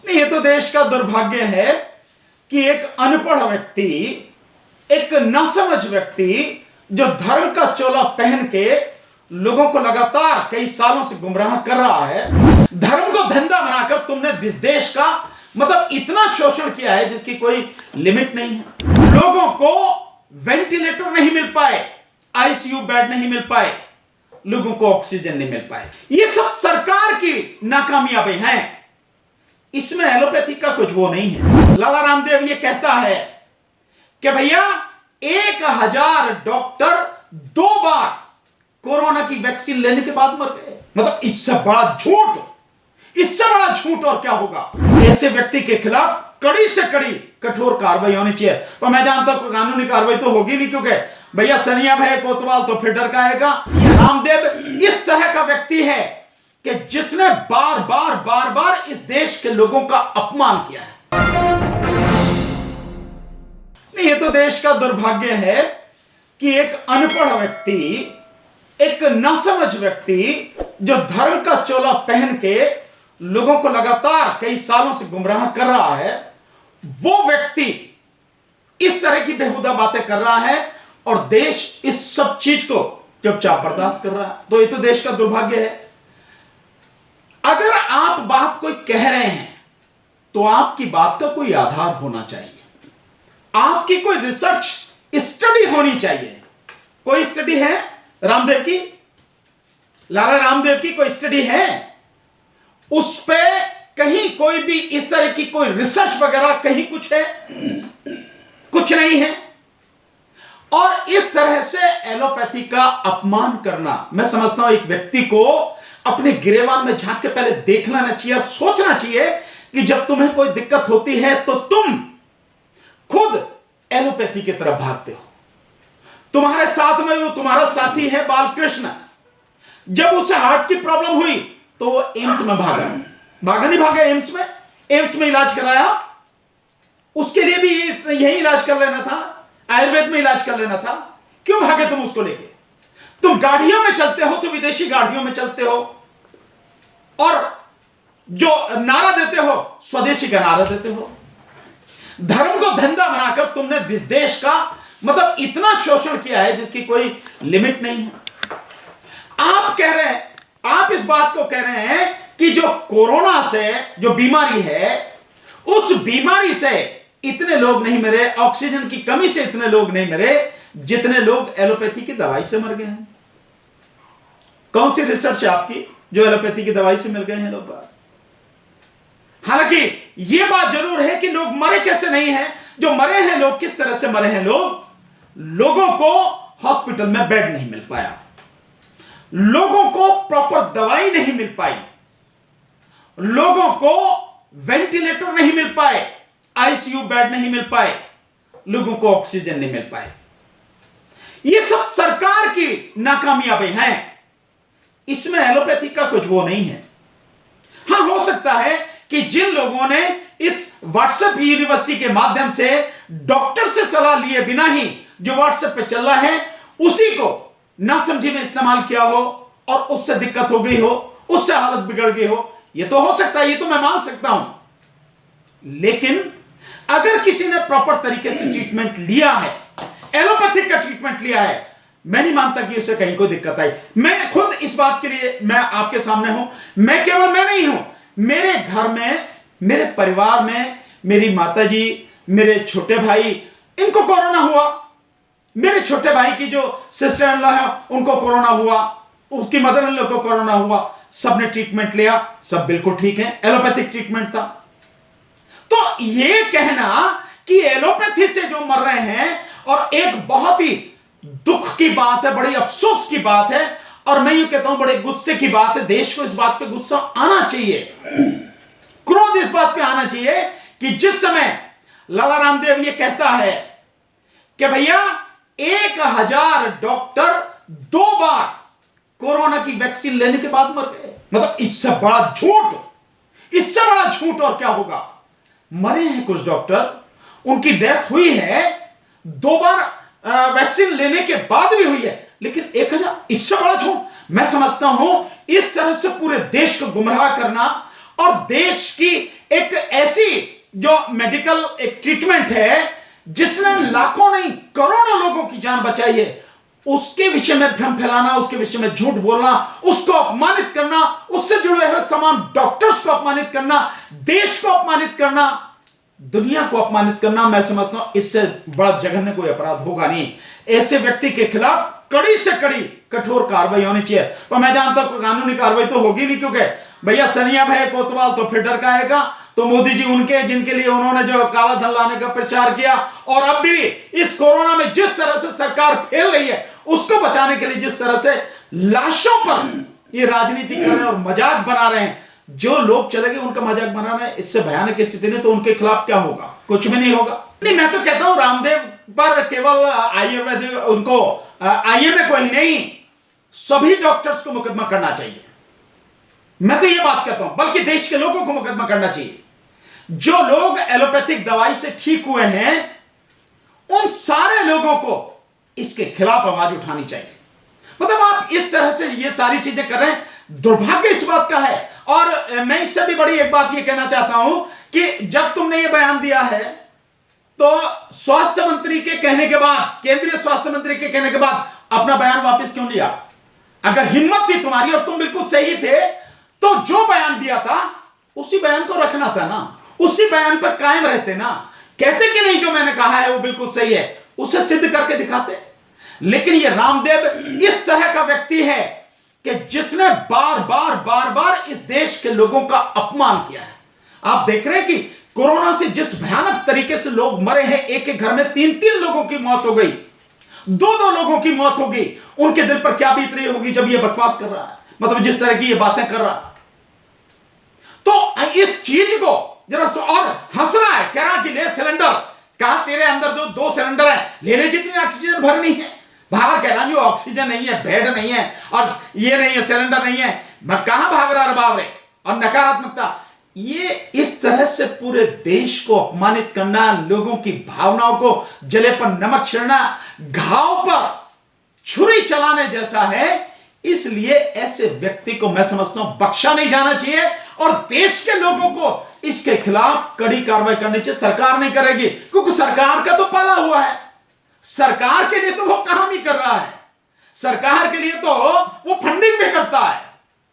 नहीं, ये तो देश का दुर्भाग्य है कि एक अनपढ़ व्यक्ति, एक नासमझ व्यक्ति जो धर्म का चोला पहन के लोगों को लगातार कई सालों से गुमराह कर रहा है, धर्म को धंधा बनाकर तुमने इस देश का मतलब इतना शोषण किया है जिसकी कोई लिमिट नहीं है। लोगों को वेंटिलेटर नहीं मिल पाए, आईसीयू बेड नहीं मिल पाए, लोगों को ऑक्सीजन नहीं मिल पाए। ये सब सरकार की नाकामयाबी है, इसमें एलोपैथी का कुछ वो नहीं है। लाला रामदेव ये कहता है कि भैया 1000 डॉक्टर 2 बार कोरोना की वैक्सीन लेने के बाद मर गए। मतलब इससे बड़ा झूठ, इससे बड़ा झूठ और क्या होगा। ऐसे व्यक्ति के खिलाफ कड़ी से कड़ी कठोर कार्रवाई होनी चाहिए। तो मैं जानता हूं कानूनी कार्रवाई तो होगी नहीं, क्योंकि भैया सनिया भाई कोतवाल तो फिर डर का आएगा। रामदेव इस तरह का व्यक्ति है कि जिसने बार बार इस देश के लोगों का अपमान किया है। नहीं, ये तो देश का दुर्भाग्य है कि एक अनपढ़ व्यक्ति, एक नासमझ व्यक्ति जो धर्म का चोला पहन के लोगों को लगातार कई सालों से गुमराह कर रहा है, वो व्यक्ति इस तरह की बेहुदा बातें कर रहा है और देश इस सब चीज को चुपचाप बर्दाश्त कर रहा है। तो ये तो देश का दुर्भाग्य है। अगर आप बात कोई कह रहे हैं तो आपकी बात का कोई आधार होना चाहिए, आपकी कोई रिसर्च स्टडी होनी चाहिए। कोई स्टडी है रामदेव की, लाला रामदेव की कोई स्टडी है? उस पे कहीं कोई भी इस तरह की कोई रिसर्च वगैरह कहीं कुछ है? कुछ नहीं है। और इस तरह से एलोपैथी का अपमान करना, मैं समझता हूं एक व्यक्ति को अपने गिरेबान में झांक के पहले देखना ना चाहिए और सोचना चाहिए कि जब तुम्हें कोई दिक्कत होती है तो तुम खुद एलोपैथी की तरफ भागते हो। तुम्हारे साथ में वो तुम्हारा साथी है बालकृष्ण, जब उसे हार्ट की प्रॉब्लम हुई तो वो एम्स में भागा नहीं भागा एम्स में इलाज कराया। उसके लिए भी यही इलाज कर लेना था, आयुर्वेद में इलाज कर लेना था। क्यों भागे तुम उसको लेके? तुम गाड़ियों में चलते हो तो विदेशी गाड़ियों में चलते हो और जो नारा देते हो स्वदेशी का नारा देते हो। धर्म को धंधा बनाकर तुमने इस देश का मतलब इतना शोषण किया है जिसकी कोई लिमिट नहीं है। आप कह रहे हैं, आप इस बात को कह रहे हैं कि जो कोरोना से जो बीमारी है, उस बीमारी से इतने लोग नहीं मरे, ऑक्सीजन की कमी से इतने लोग नहीं मरे जितने लोग एलोपैथी की दवाई से मर गए हैं। कौन सी रिसर्च है आपकी जो एलोपैथी की दवाई से मिल गए हैं लोग? हालांकि यह बात जरूर है कि लोग मरे कैसे नहीं हैं। जो मरे हैं लोग, किस तरह से मरे हैं लोगों को हॉस्पिटल में बेड नहीं मिल पाया, लोगों को प्रॉपर दवाई नहीं मिल पाई, लोगों को वेंटिलेटर नहीं मिल पाए, आईसीयू बेड नहीं मिल पाए, लोगों को ऑक्सीजन नहीं मिल पाए। ये सब सरकार की नाकामयाबी है, इसमें एलोपैथी का कुछ वो नहीं है। हां, हो सकता है कि जिन लोगों ने इस व्हाट्सएप यूनिवर्सिटी के माध्यम से डॉक्टर से सलाह लिए बिना ही जो व्हाट्सएप पे चल रहा है उसी को नासमझी में इस्तेमाल किया हो और उससे दिक्कत हो गई हो, उससे हालत बिगड़ गई हो, यह तो हो सकता है, ये तो मैं मान सकता हूं। लेकिन अगर किसी ने प्रॉपर तरीके से ट्रीटमेंट लिया है, एलोपैथिक का ट्रीटमेंट लिया है, मैं नहीं मानता कि उसे कहीं कोई दिक्कत आई। मैं खुद इस बात के लिए मैं आपके सामने हूं। मैं केवल मैं नहीं हूं, मेरे घर में, मेरे परिवार में मेरी माताजी, मेरे छोटे भाई, इनको कोरोना हुआ। मेरे छोटे भाई की जो सिस्टर इन लॉ है उनको कोरोना हुआ, उसकी मदर इन लॉ को कोरोना हुआ। सबने ट्रीटमेंट लिया, सब बिल्कुल ठीक है, एलोपैथिक ट्रीटमेंट था। तो यह कहना कि एलोपैथी से जो मर रहे हैं, और एक बहुत ही दुख की बात है, बड़ी अफसोस की बात है, और मैं यूं कहता हूं बड़े गुस्से की बात है। देश को इस बात पे गुस्सा आना चाहिए, क्रोध इस बात पे आना चाहिए कि जिस समय लाला रामदेव ये कहता है कि भैया 1000 डॉक्टर 2 बार कोरोना की वैक्सीन लेने के बाद मर गए। मतलब इससे बड़ा झूठ, इससे बड़ा झूठ और क्या होगा। मरे हैं कुछ डॉक्टर, उनकी डेथ हुई है, 2 बार वैक्सीन लेने के बाद भी हुई है, लेकिन 1000, इससे बड़ा झूठ। मैं समझता हूं इस तरह से पूरे देश को गुमराह करना और देश की एक ऐसी जो मेडिकल एक ट्रीटमेंट है जिसने लाखों नहीं करोड़ों लोगों की जान बचाई है, उसके विषय में भ्रम फैलाना, उसके विषय में झूठ बोलना, उसको अपमानित करना, उससे जुड़े हुए तमाम डॉक्टर्स को अपमानित करना, देश को अपमानित करना, दुनिया को अपमानित करना, मैं समझता हूं इससे बड़ा जघन्य कोई अपराध होगा नहीं। ऐसे व्यक्ति के खिलाफ कड़ी से कड़ी कठोर कार्रवाई होनी चाहिए। पर मैं जानता हूं कानूनी कार्रवाई तो होगी नहीं, क्योंकि भैया सनिया भाई कोतवाल तो फिर डर का आएगा, तो मोदी जी उनके जिनके लिए उन्होंने जो काला धन लाने का प्रचार किया, और अब भी इस कोरोना में जिस तरह से सरकार फेल रही है उसको बचाने के लिए जिस तरह से लाशों पर ये राजनीति कर रहे हैं और मजाक बना रहे हैं, जो लोग चले गए उनका मजाक बना रहे हैं, इससे भयानक स्थिति नहीं तो उनके खिलाफ क्या होगा? कुछ भी नहीं होगा। नहीं, मैं तो कहता हूं रामदेव पर केवल आयुर्वेद उनको आईएमए को ही नहीं, सभी डॉक्टर्स को मुकदमा करना चाहिए। मैं तो ये बात कहता हूं, बल्कि देश के लोगों को मुकदमा करना चाहिए। जो लोग एलोपैथिक दवाई से ठीक हुए हैं उन सारे लोगों को इसके खिलाफ आवाज उठानी चाहिए। मतलब आप इस तरह से ये सारी चीजें कर रहे हैं, दुर्भाग्य इस बात का है। और मैं इससे भी बड़ी एक बात ये कहना चाहता हूं कि जब तुमने ये बयान दिया है तो स्वास्थ्य मंत्री के कहने के बाद, केंद्रीय स्वास्थ्य मंत्री के कहने के बाद अपना बयान वापस क्यों लिया? अगर हिम्मत थी तुम्हारी और तुम बिल्कुल सही थे तो जो बयान दिया था उसी बयान को रखना था ना, उसी बयान पर कायम रहते ना, कहते कि नहीं जो मैंने कहा है वो बिल्कुल सही है, उसे सिद्ध करके दिखाते। लेकिन ये रामदेव इस तरह का व्यक्ति है कि जिसने बार बार इस देश के लोगों का अपमान किया है। आप देख रहे हैं कि कोरोना से जिस भयानक तरीके से लोग मरे हैं, एक एक घर में 3-3 लोगों की मौत हो गई, 2-2 लोगों की मौत हो गई, उनके दिल पर क्या बीत रही होगी जब ये बकवास कर रहा है, मतलब जिस तरह की ये बातें कर रहा है। तो इस चीज को जरा और हंस रहा है, कह रहा कि ले सिलेंडर, कहा तेरे अंदर जो 2 सिलेंडर है, लेने जितनी ऑक्सीजन भरनी है, भाग कह रहा जो ऑक्सीजन नहीं है, बेड नहीं है, और ये नहीं है, सिलेंडर नहीं है, मैं कहां भाग रहा बाब रे। और नकारात्मकता, ये इस तरह से पूरे देश को अपमानित करना, लोगों की भावनाओं को जले पर नमक छिड़ना, घाव पर छुरी चलाने जैसा है। इसलिए ऐसे व्यक्ति को मैं समझता हूं बख्शा नहीं जाना चाहिए और देश के लोगों को इसके खिलाफ कड़ी कार्रवाई करनी चाहिए। सरकार नहीं करेगी क्योंकि सरकार का तो पाला हुआ है, सरकार के लिए तो वो काम ही कर रहा है, सरकार के लिए तो वो फंडिंग भी करता है।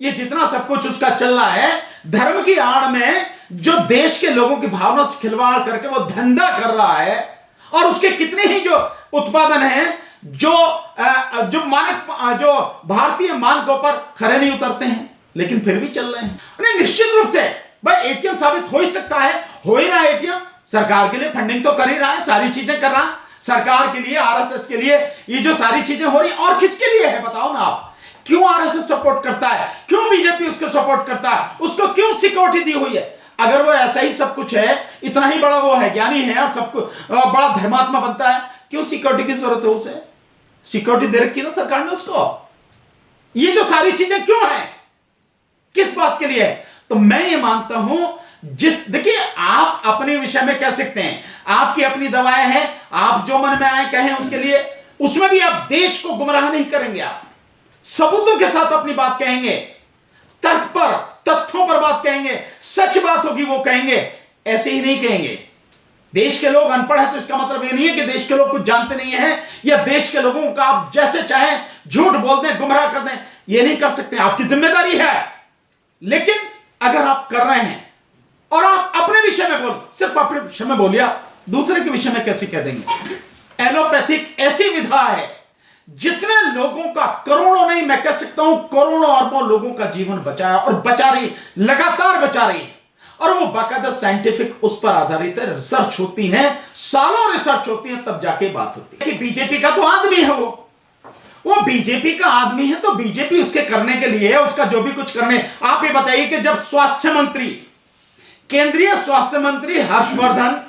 ये जितना सब कुछ उसका चल रहा है धर्म की आड़ में, जो देश के लोगों की भावना से खिलवाड़ करके वो धंधा कर रहा है, और उसके कितने ही जो उत्पादन हैं जो मानक, जो भारतीय मानकों पर खरे नहीं उतरते हैं, लेकिन फिर भी चल रहे हैं। नहीं, निश्चित रूप से भाई एटीएम साबित हो ही सकता है, हो ही रहा है एटीएम, सरकार के लिए फंडिंग तो कर ही रहा है, सारी चीजें कर रहा है सरकार के लिए, आरएसएस के लिए, ये जो सारी चीजें हो रही और किसके लिए है बताओ ना आप? क्यों आरएसएस सपोर्ट करता है, क्यों बीजेपी उसको सपोर्ट करता है, उसको क्यों सिक्योरिटी दी हुई है? अगर वो ऐसा ही सब कुछ है, इतना ही बड़ा वो है, ज्ञानी है और सब कुछ बड़ा धर्मात्मा बनता है, क्यों सिक्योरिटी की जरूरत है? उसे सिक्योरिटी दे रखी ना सरकार ने उसको। ये जो सारी चीजें क्यों है, किस बात के लिए है? तो मैं ये मानता हूं, देखिए आप अपने विषय में कह सकते हैं, आपकी अपनी दवाएं हैं, आप जो मन में आए कहें उसके लिए, उसमें भी आप देश को गुमराह नहीं करेंगे, आप सबूतों के साथ अपनी बात कहेंगे, तर्क पर, तथ्यों पर बात कहेंगे, सच बात होगी वो कहेंगे, ऐसे ही नहीं कहेंगे। देश के लोग अनपढ़ है तो इसका मतलब ये नहीं है कि देश के लोग कुछ जानते नहीं है, या देश के लोगों का आप जैसे चाहें झूठ बोल दें, गुमराह कर दें, ये नहीं कर सकते, आपकी जिम्मेदारी है। लेकिन अगर आप कर रहे हैं और आप अपने विषय में बोल, सिर्फ अपने विषय में बोलिए, दूसरे के विषय में कैसे कह देंगे? एलोपैथिक ऐसी विधा है जिसने लोगों का करोड़ों नहीं, मैं कह सकता हूं करोड़ों अरबों लोगों का जीवन बचाया और बचा रही, लगातार बचा रही है, और वो बाकायदा साइंटिफिक उस पर आधारित है, रिसर्च होती है, सालों रिसर्च होती है, तब जाके बात होती है कि बीजेपी का तो आदमी है, वो बीजेपी का आदमी है, तो बीजेपी उसके करने के लिए, उसका जो भी कुछ करने। आप ये बताइए कि जब स्वास्थ्य मंत्री, केंद्रीय स्वास्थ्य मंत्री हर्षवर्धन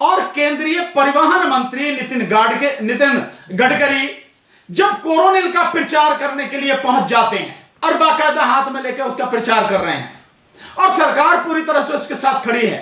और केंद्रीय परिवहन मंत्री नितिन गडकरी जब कोरोनिल का प्रचार करने के लिए पहुंच जाते हैं और बाकायदा हाथ में लेकर उसका प्रचार कर रहे हैं और सरकार पूरी तरह से उसके साथ खड़ी है,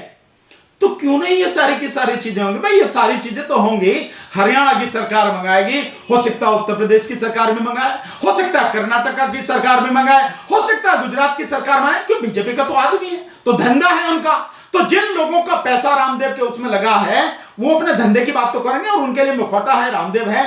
तो क्यों नहीं ये सारी की सारी चीजें होंगी? भाई ये सारी चीजें तो होंगी, हरियाणा की सरकार मंगाएगी, हो सकता है उत्तर प्रदेश की सरकार भी मंगाए, हो सकता है कर्नाटका की सरकार भी मंगाए, हो सकता है गुजरात की सरकार मंगाए, क्यों? बीजेपी का तो आदमी है, तो धंधा है उनका, तो जिन लोगों का पैसा रामदेव के उसमें लगा है वो अपने धंधे की बात तो करेंगे, और उनके लिए मुखौटा है, रामदेव है,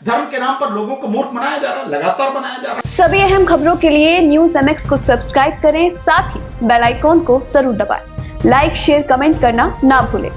धर्म के नाम पर लोगों को मूर्ख बनाया जा रहा है, लगातार बनाया जा रहा है। सभी अहम खबरों के लिए न्यूज़ MX को सब्सक्राइब करें, साथ ही बेल आइकॉन को जरूर दबाएं। लाइक, शेयर, कमेंट करना ना भूलें।